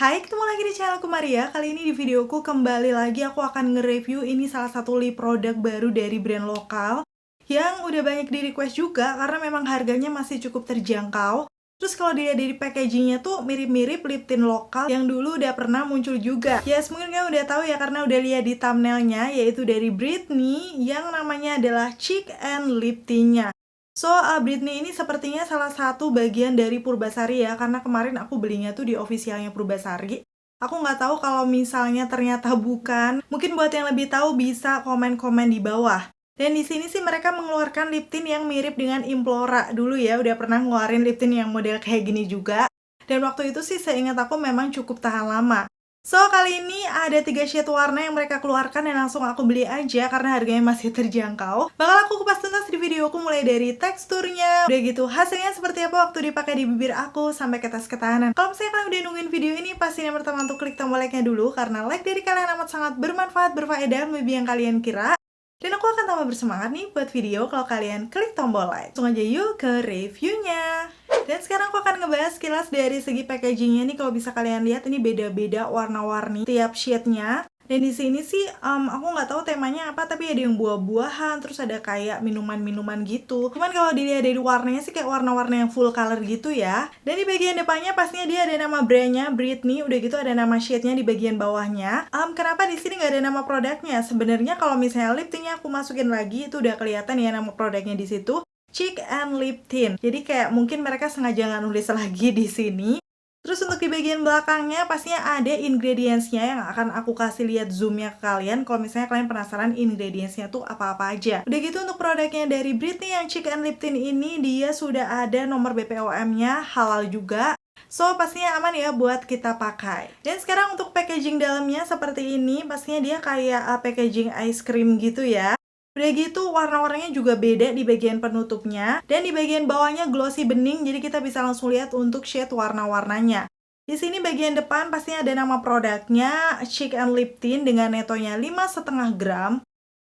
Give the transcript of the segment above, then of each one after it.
Hai, ketemu lagi di channelku Maria. Kali ini di videoku kembali lagi aku akan nge-review ini salah satu lip produk baru dari brand lokal yang udah banyak di request juga karena memang harganya masih cukup terjangkau. Terus kalau dilihat dari packagingnya tuh mirip-mirip lip tint lokal yang dulu udah pernah muncul juga. Yes, mungkin kalian udah tahu ya karena udah lihat di thumbnailnya, yaitu dari Britney yang namanya adalah Cheek and Lip Tint-nya. So, Britney ini sepertinya salah satu bagian dari Purbasari ya, karena kemarin aku belinya tuh di officialnya Purbasari. Aku nggak tahu kalau misalnya ternyata bukan. Mungkin buat yang lebih tahu bisa komen-komen di bawah. Dan di sini sih mereka mengeluarkan lip tint yang mirip dengan Implora dulu ya, udah pernah ngeluarin lip tint yang model kayak gini juga. Dan waktu itu sih seingat aku memang cukup tahan lama. So, kali ini ada 3 shade warna yang mereka keluarkan dan langsung aku beli aja karena harganya masih terjangkau. Bakal aku kupas tuntas di videoku mulai dari teksturnya, udah gitu hasilnya seperti apa waktu dipakai di bibir aku, sampai ke tes ketahanan. Kalau misalnya kalian udah nungguin video ini, pastiin yang pertama untuk klik tombol like-nya dulu karena like dari kalian amat sangat bermanfaat, berfaedah, lebih yang kalian kira. Dan aku akan tambah bersemangat nih buat video kalau kalian klik tombol like. Langsung aja yuk ke reviewnya. Dan sekarang aku akan ngebahas sekilas dari segi packagingnya nih. Kalau bisa kalian lihat ini beda-beda warna-warni tiap shade-nya. Dan di sini sih aku nggak tahu temanya apa, tapi ada yang buah-buahan, terus ada kayak minuman-minuman gitu. Cuman kalau dilihat dari warnanya sih kayak warna-warna yang full color gitu ya. Dan di bagian depannya pastinya dia ada nama brandnya Britney, udah gitu ada nama shade-nya di bagian bawahnya. Kenapa di sini nggak ada nama produknya? Sebenarnya kalau misalnya lip tint-nya aku masukin lagi, itu udah kelihatan ya nama produknya di situ. Cheek and Lip Tint. Jadi kayak mungkin mereka sengaja nggak nulis lagi di sini. Terus untuk di bagian belakangnya pastinya ada ingredients-nya yang akan aku kasih lihat zoom-nya ke kalian kalau misalnya kalian penasaran ingredients-nya tuh apa-apa aja. Udah gitu untuk produknya dari Britney yang Cheek and Lip Tint ini dia sudah ada nomor BPOM-nya, halal juga. So, pastinya aman ya buat kita pakai. Dan sekarang untuk packaging dalamnya seperti ini, pastinya dia kayak packaging ice cream gitu ya. Udah gitu warna-warnanya juga beda di bagian penutupnya. Dan di bagian bawahnya glossy bening, jadi kita bisa langsung lihat untuk shade warna-warnanya. Di sini bagian depan pastinya ada nama produknya, Cheek and Lip Tint dengan netonya 5,5 gram.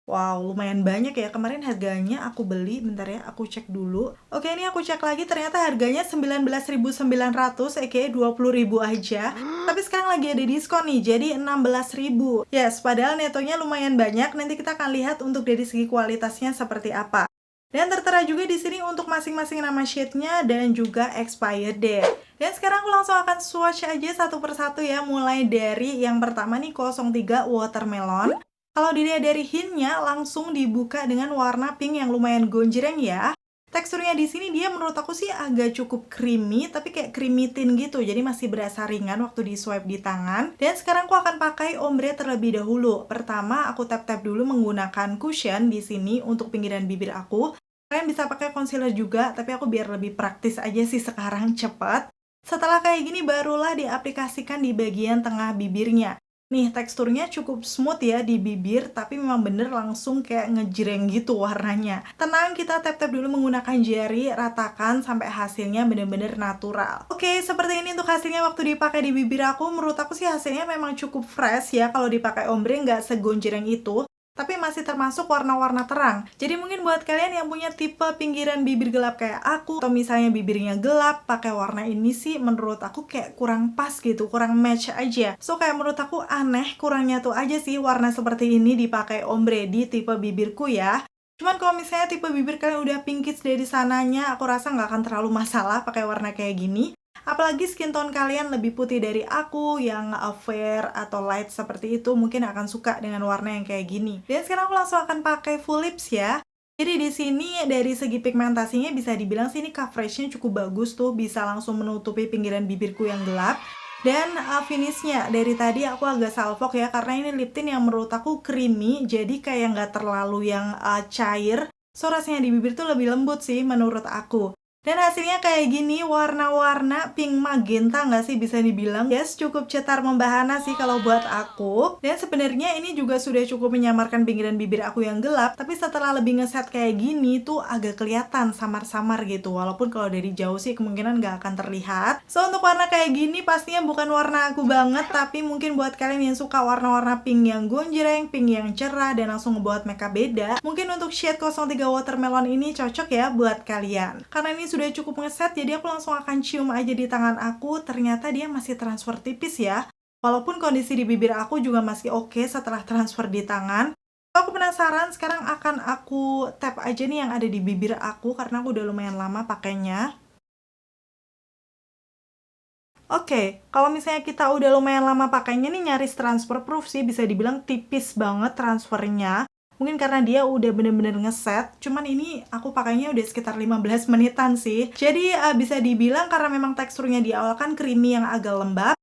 Wow, lumayan banyak ya. Kemarin harganya aku beli, bentar ya, aku cek dulu. Oke, ini aku cek lagi, ternyata harganya 19.900, aka 20.000 aja. Tapi sekarang lagi ada diskon nih, jadi 16.000. Yes, padahal netonya lumayan banyak. Nanti kita akan lihat untuk dari segi kualitasnya seperti apa. Dan tertera juga di sini untuk masing-masing nama shade-nya dan juga expired date. Dan sekarang aku langsung akan swatch aja satu persatu ya, mulai dari yang pertama nih 03 Watermelon. Kalau dilihat dari hintnya langsung dibuka dengan warna pink yang lumayan gonjreng ya. Teksturnya di sini dia menurut aku sih agak cukup creamy, tapi kayak creamy tint gitu. Jadi masih berasa ringan waktu di swipe di tangan. Dan sekarang aku akan pakai ombre terlebih dahulu. Pertama aku tap-tap dulu menggunakan cushion di sini untuk pinggiran bibir aku. Kalian bisa pakai concealer juga, tapi aku biar lebih praktis aja sih sekarang, cepet. Setelah kayak gini barulah diaplikasikan di bagian tengah bibirnya. Nih, teksturnya cukup smooth ya di bibir, tapi memang bener langsung kayak ngejreng gitu warnanya. Tenang, kita tap-tap dulu menggunakan jari, ratakan sampai hasilnya bener-bener natural. Oke, seperti ini untuk hasilnya waktu dipakai di bibir aku. Menurut aku sih hasilnya memang cukup fresh ya, kalau dipakai ombre nggak segonjreng itu. Tapi masih termasuk warna-warna terang. Jadi mungkin buat kalian yang punya tipe pinggiran bibir gelap kayak aku, atau misalnya bibirnya gelap, pakai warna ini sih menurut aku kayak kurang pas gitu, kurang match aja. So kayak menurut aku aneh, kurangnya tuh aja sih warna seperti ini dipakai ombre di tipe bibirku ya. Cuman kalau misalnya tipe bibir kalian udah pinkish dari sananya, aku rasa nggak akan terlalu masalah pakai warna kayak gini. Apalagi skin tone kalian lebih putih dari aku yang fair atau light seperti itu, mungkin akan suka dengan warna yang kayak gini. Dan sekarang aku langsung akan pakai full lips ya. Jadi di sini dari segi pigmentasinya bisa dibilang sih ini coveragenya cukup bagus tuh, bisa langsung menutupi pinggiran bibirku yang gelap. Dan finishnya dari tadi aku agak salfok ya, karena ini lip tint yang menurut aku creamy, jadi kayak nggak terlalu yang cair. So rasanya di bibir tuh lebih lembut sih menurut aku. Dan hasilnya kayak gini, warna-warna pink magenta nggak sih bisa dibilang? Yes, cukup cetar membahana sih kalau buat aku. Dan sebenarnya ini juga sudah cukup menyamarkan pinggiran bibir aku yang gelap, tapi setelah lebih ngeset kayak gini tuh agak kelihatan samar-samar gitu. Walaupun kalau dari jauh sih kemungkinan nggak akan terlihat. So untuk warna kayak gini pastinya bukan warna aku banget, tapi mungkin buat kalian yang suka warna-warna pink yang gonjreng, pink yang cerah, dan langsung ngebuat makeup beda, mungkin untuk shade 03 Watermelon ini cocok ya buat kalian. Karena ini sudah cukup ngeset, jadi aku langsung akan cium aja di tangan aku. Ternyata dia masih transfer tipis ya. Walaupun kondisi di bibir aku juga masih oke setelah transfer di tangan. Aku penasaran, sekarang akan aku tap aja nih yang ada di bibir aku karena aku udah lumayan lama pakainya. Oke, kalau misalnya kita udah lumayan lama pakainya nih nyaris transfer proof sih, bisa dibilang tipis banget transfernya. Mungkin karena dia udah bener-bener ngeset, cuman ini aku pakainya udah sekitar 15 menitan sih. Jadi bisa dibilang karena memang teksturnya di awal kan creamy yang agak lembab,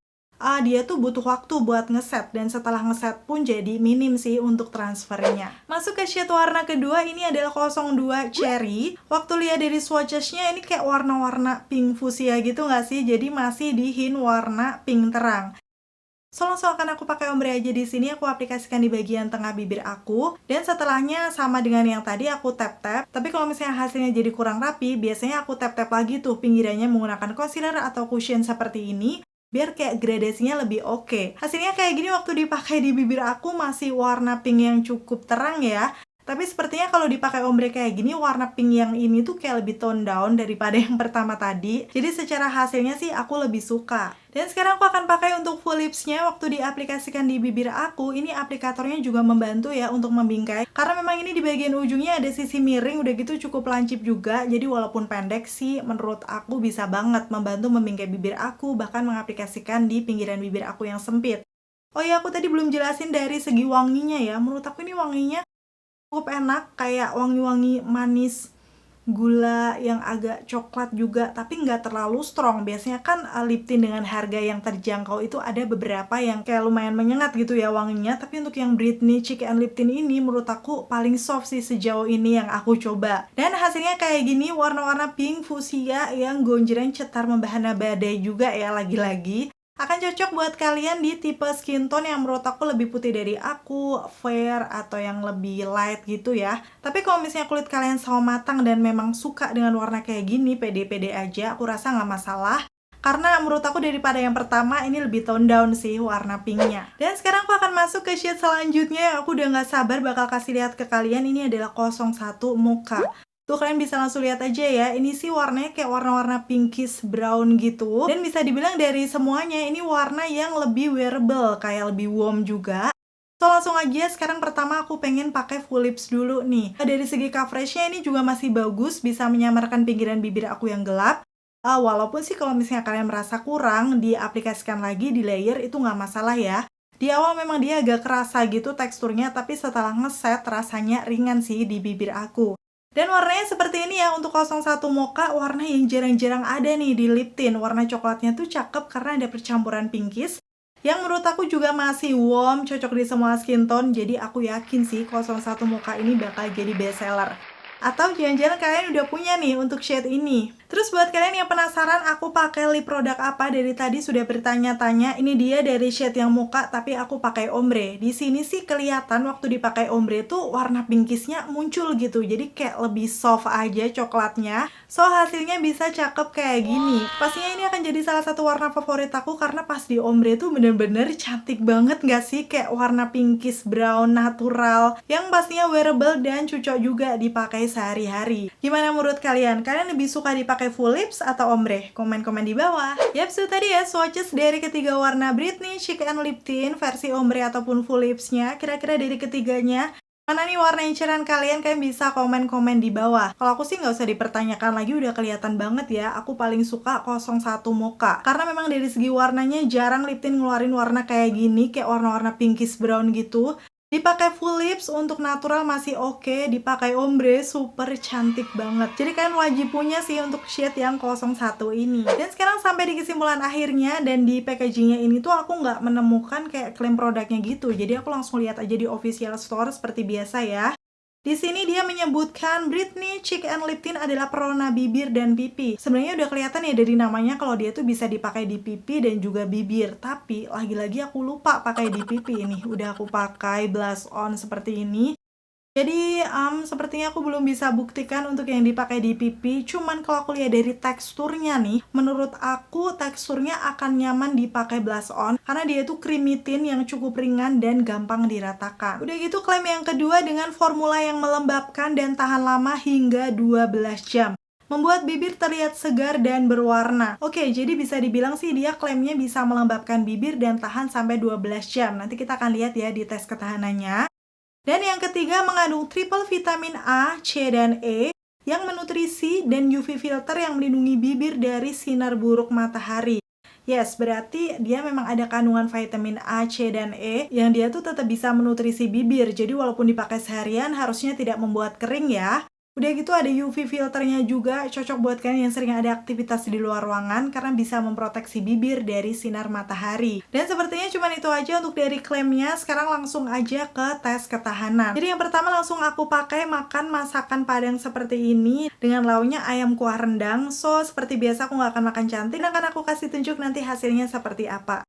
dia tuh butuh waktu buat ngeset, dan setelah ngeset pun jadi minim sih untuk transfernya. Masuk ke shade warna kedua, ini adalah 02 Cherry. Waktu lihat dari swatchesnya ini kayak warna-warna pink fuchsia gitu nggak sih? Jadi masih di hint warna pink terang. So langsung akan aku pakai ombre aja di sini, aku aplikasikan di bagian tengah bibir aku, dan setelahnya sama dengan yang tadi aku tap-tap. Tapi kalau misalnya hasilnya jadi kurang rapi, biasanya aku tap-tap lagi tuh pinggirannya menggunakan concealer atau cushion seperti ini, biar kayak gradasinya lebih oke. Hasilnya kayak gini waktu dipakai di bibir aku masih warna pink yang cukup terang ya. Tapi sepertinya kalau dipakai ombre kayak gini, warna pink yang ini tuh kayak lebih tone down daripada yang pertama tadi. Jadi secara hasilnya sih aku lebih suka. Dan sekarang aku akan pakai untuk full lipsnya. Waktu diaplikasikan di bibir aku, ini aplikatornya juga membantu ya untuk membingkai. Karena memang ini di bagian ujungnya ada sisi miring, udah gitu cukup lancip juga. Jadi walaupun pendek sih, menurut aku bisa banget membantu membingkai bibir aku, bahkan mengaplikasikan di pinggiran bibir aku yang sempit. Oh ya, aku tadi belum jelasin dari segi wanginya ya. Menurut aku ini wanginya cukup enak, kayak wangi-wangi manis gula yang agak coklat juga, tapi nggak terlalu strong. Biasanya kan lip tint dengan harga yang terjangkau itu ada beberapa yang kayak lumayan menyengat gitu ya wanginya, tapi untuk yang Britney Cheek and Lip Tint ini menurut aku paling soft sih sejauh ini yang aku coba. Dan hasilnya kayak gini, warna-warna pink fuchsia yang gonjreng cetar membahana badai juga ya, lagi-lagi akan cocok buat kalian di tipe skin tone yang menurut aku lebih putih dari aku, fair, atau yang lebih light gitu ya. Tapi kalau misalnya kulit kalian sawo matang dan memang suka dengan warna kayak gini, pede-pede aja, aku rasa nggak masalah. Karena menurut aku daripada yang pertama, ini lebih tone down sih warna pinknya. Dan sekarang aku akan masuk ke shade selanjutnya yang aku udah nggak sabar bakal kasih lihat ke kalian. Ini adalah 01 Mocha. Tuh kalian bisa langsung lihat aja ya, ini sih warnanya kayak warna-warna pinkish brown gitu. Dan bisa dibilang dari semuanya ini warna yang lebih wearable, kayak lebih warm juga. So langsung aja, sekarang pertama aku pengen pakai full lips dulu nih. Dari segi coveragenya ini juga masih bagus, bisa menyamarkan pinggiran bibir aku yang gelap. Walaupun sih kalau misalnya kalian merasa kurang, diaplikasikan lagi di layer itu nggak masalah ya. Di awal memang dia agak kerasa gitu teksturnya, tapi setelah ngeset rasanya ringan sih di bibir aku. Dan warnanya seperti ini ya untuk 01 Mocha, warna yang jarang-jarang ada nih di lip tint. Warna coklatnya tuh cakep karena ada percampuran pinkish, yang menurut aku juga masih warm, cocok di semua skin tone. Jadi aku yakin sih 01 Mocha ini bakal jadi best seller. Atau jangan-jangan kalian udah punya nih untuk shade ini. Terus buat kalian yang penasaran aku pakai lip produk apa, dari tadi sudah bertanya-tanya. Ini dia dari shade yang Mocha tapi aku pakai ombre. Di sini sih kelihatan waktu dipakai ombre tuh warna pinkisnya muncul gitu. Jadi kayak lebih soft aja coklatnya. So hasilnya bisa cakep kayak gini. Pastinya ini akan jadi salah satu warna favorit aku karena pas di ombre tuh bener-bener cantik banget gak sih? Kayak warna pinkish brown natural yang pastinya wearable dan cocok juga dipakai sehari-hari. Gimana menurut kalian? Kalian lebih suka dipakai full lips atau ombre? Komen-komen di bawah. Yap, so tadi ya swatches dari ketiga warna Britney Cheek and Lip Tint versi ombre ataupun full lipsnya. Kira-kira dari ketiganya mana nih warna inceran kalian? Kalian bisa komen-komen di bawah. Kalau aku sih nggak usah dipertanyakan lagi, udah kelihatan banget ya. Aku paling suka 01 Mocha. Karena memang dari segi warnanya jarang lip tint ngeluarin warna kayak gini, kayak warna-warna pinkish brown gitu. Dipakai full lips untuk natural masih oke, dipakai ombre super cantik banget. Jadi kalian wajib punya sih untuk shade yang 01 ini. Dan sekarang sampai di kesimpulan akhirnya, dan di packagingnya ini tuh aku nggak menemukan kayak klaim produknya gitu. Jadi aku langsung lihat aja di official store seperti biasa ya. Di sini dia menyebutkan Britney Cheek and Lip Tint adalah perona bibir dan pipi. Sebenarnya udah kelihatan ya dari namanya kalau dia tuh bisa dipakai di pipi dan juga bibir. Tapi lagi-lagi aku lupa pakai di pipi ini. Udah aku pakai blush on seperti ini. Jadi sepertinya aku belum bisa buktikan untuk yang dipakai di pipi. Cuman kalau aku lihat dari teksturnya nih, menurut aku teksturnya akan nyaman dipakai blush on karena dia tuh creamy tint yang cukup ringan dan gampang diratakan. Udah gitu klaim yang kedua dengan formula yang melembabkan dan tahan lama hingga 12 jam. membuat bibir terlihat segar dan berwarna. Oke, jadi bisa dibilang sih dia klaimnya bisa melembabkan bibir dan tahan sampai 12 jam. Nanti kita akan lihat ya di tes ketahanannya. Dan yang ketiga mengandung triple vitamin A, C, dan E yang menutrisi dan UV filter yang melindungi bibir dari sinar buruk matahari. Yes, berarti dia memang ada kandungan vitamin A, C, dan E yang dia tuh tetap bisa menutrisi bibir. Jadi walaupun dipakai seharian harusnya tidak membuat kering ya. Udah gitu ada UV filternya juga, cocok buat kalian yang sering ada aktivitas di luar ruangan karena bisa memproteksi bibir dari sinar matahari. Dan sepertinya cuma itu aja untuk dari klaimnya. Sekarang langsung aja ke tes ketahanan. Jadi yang pertama langsung aku pakai makan masakan Padang seperti ini dengan lauknya ayam kuah rendang. So seperti biasa aku nggak akan makan cantik, dan akan aku kasih tunjuk nanti hasilnya seperti apa.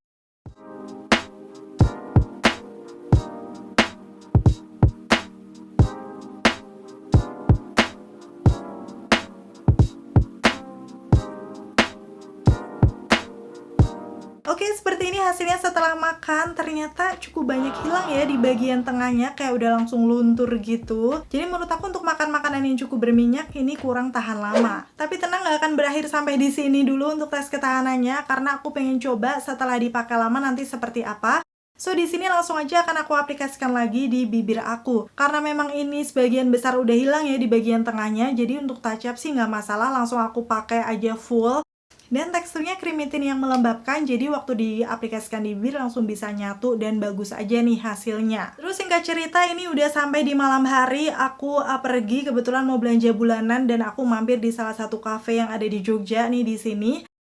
Oke, seperti ini hasilnya setelah makan. Ternyata cukup banyak hilang ya di bagian tengahnya, kayak udah langsung luntur gitu. Jadi menurut aku untuk makan makanan yang cukup berminyak ini kurang tahan lama. Tapi tenang, gak akan berakhir sampai di sini dulu untuk tes ketahanannya, karena aku pengen coba setelah dipakai lama nanti seperti apa. So di sini langsung aja akan aku aplikasikan lagi di bibir aku. Karena memang ini sebagian besar udah hilang ya di bagian tengahnya, jadi untuk touch up sih nggak masalah, langsung aku pakai aja full. Dan teksturnya creamy thin yang melembabkan, jadi waktu diaplikasikan di bibir langsung bisa nyatu dan bagus aja nih hasilnya. Terus singkat cerita, ini udah sampai di malam hari, aku pergi kebetulan mau belanja bulanan dan aku mampir di salah satu cafe yang ada di Jogja nih di sini.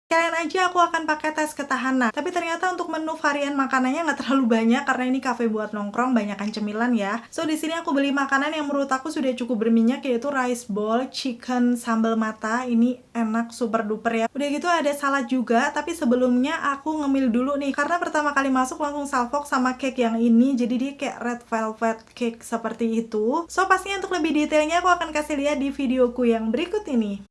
Kalian aja aku akan pakai tes ketahanan. Tapi ternyata untuk menu varian makanannya nggak terlalu banyak karena ini cafe buat nongkrong, banyakan cemilan ya. So di sini aku beli makanan yang menurut aku sudah cukup berminyak, yaitu rice bowl, chicken sambal mata. Ini enak super duper ya. Udah gitu ada salad juga, tapi sebelumnya aku ngemil dulu nih karena pertama kali masuk langsung salfok sama cake yang ini. Jadi dia kayak red velvet cake seperti itu. So pastinya untuk lebih detailnya aku akan kasih lihat di videoku yang berikut ini.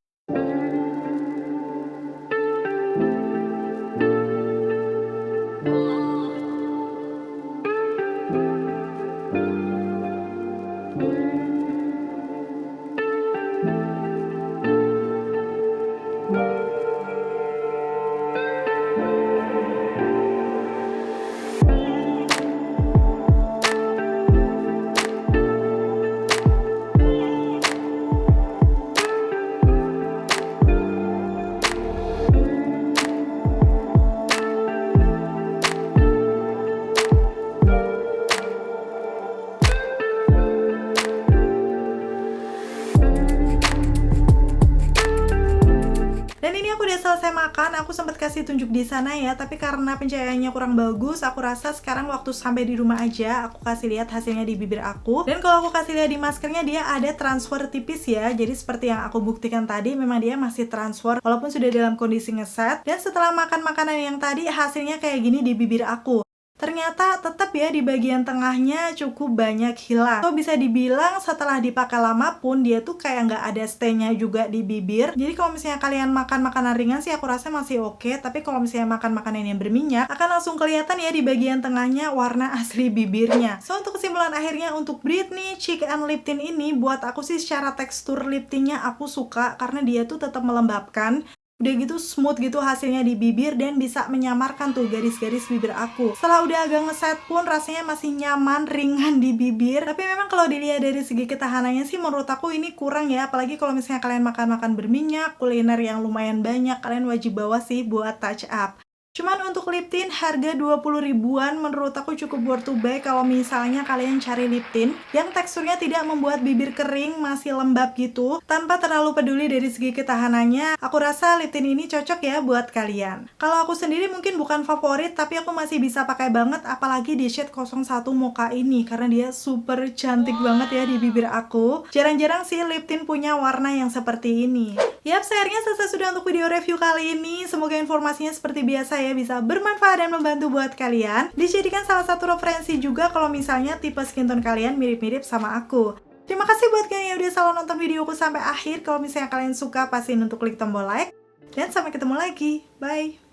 Dan ini aku udah selesai makan, aku sempat kasih tunjuk di sana ya, tapi karena pencahayaannya kurang bagus, aku rasa sekarang waktu sampai di rumah aja, aku kasih lihat hasilnya di bibir aku. Dan kalau aku kasih lihat di maskernya, dia ada transfer tipis ya, jadi seperti yang aku buktikan tadi, memang dia masih transfer walaupun sudah dalam kondisi ngeset. Dan setelah makan makanan yang tadi, hasilnya kayak gini di bibir aku. Ternyata tetap ya di bagian tengahnya cukup banyak hilang. So bisa dibilang setelah dipakai lama pun dia tuh kayak nggak ada stay-nya juga di bibir. Jadi kalau misalnya kalian makan makanan ringan sih aku rasa masih oke. Tapi kalau misalnya makan makanan yang berminyak akan langsung kelihatan ya di bagian tengahnya warna asli bibirnya. So untuk kesimpulan akhirnya untuk Britney Cheek and Lip Tint ini, buat aku sih secara tekstur lip tintnya aku suka karena dia tuh tetap melembabkan. Udah gitu smooth gitu hasilnya di bibir dan bisa menyamarkan tuh garis-garis bibir aku. Setelah udah agak ngeset pun rasanya masih nyaman, ringan di bibir. Tapi memang kalau dilihat dari segi ketahanannya sih menurut aku ini kurang ya. Apalagi kalau misalnya kalian makan-makan berminyak, kuliner yang lumayan banyak, kalian wajib bawa sih buat touch up. Cuman untuk lip tint harga 20 ribuan menurut aku cukup worth to buy kalau misalnya kalian cari lip tint yang teksturnya tidak membuat bibir kering, masih lembab gitu, tanpa terlalu peduli dari segi ketahanannya. Aku rasa lip tint ini cocok ya buat kalian. Kalau aku sendiri mungkin bukan favorit, tapi aku masih bisa pakai banget, apalagi di shade 01 Mocha ini karena dia super cantik banget ya di bibir aku. Jarang-jarang sih lip tint punya warna yang seperti ini. Yap, sayangnya selesai sudah untuk video review kali ini. Semoga informasinya seperti biasa ya bisa bermanfaat dan membantu buat kalian. Dijadikan salah satu referensi juga kalau misalnya tipe skin tone kalian mirip-mirip sama aku. Terima kasih buat kalian yang udah selalu nonton videoku sampai akhir. Kalau misalnya kalian suka, pastiin untuk klik tombol like. Dan sampai ketemu lagi. Bye!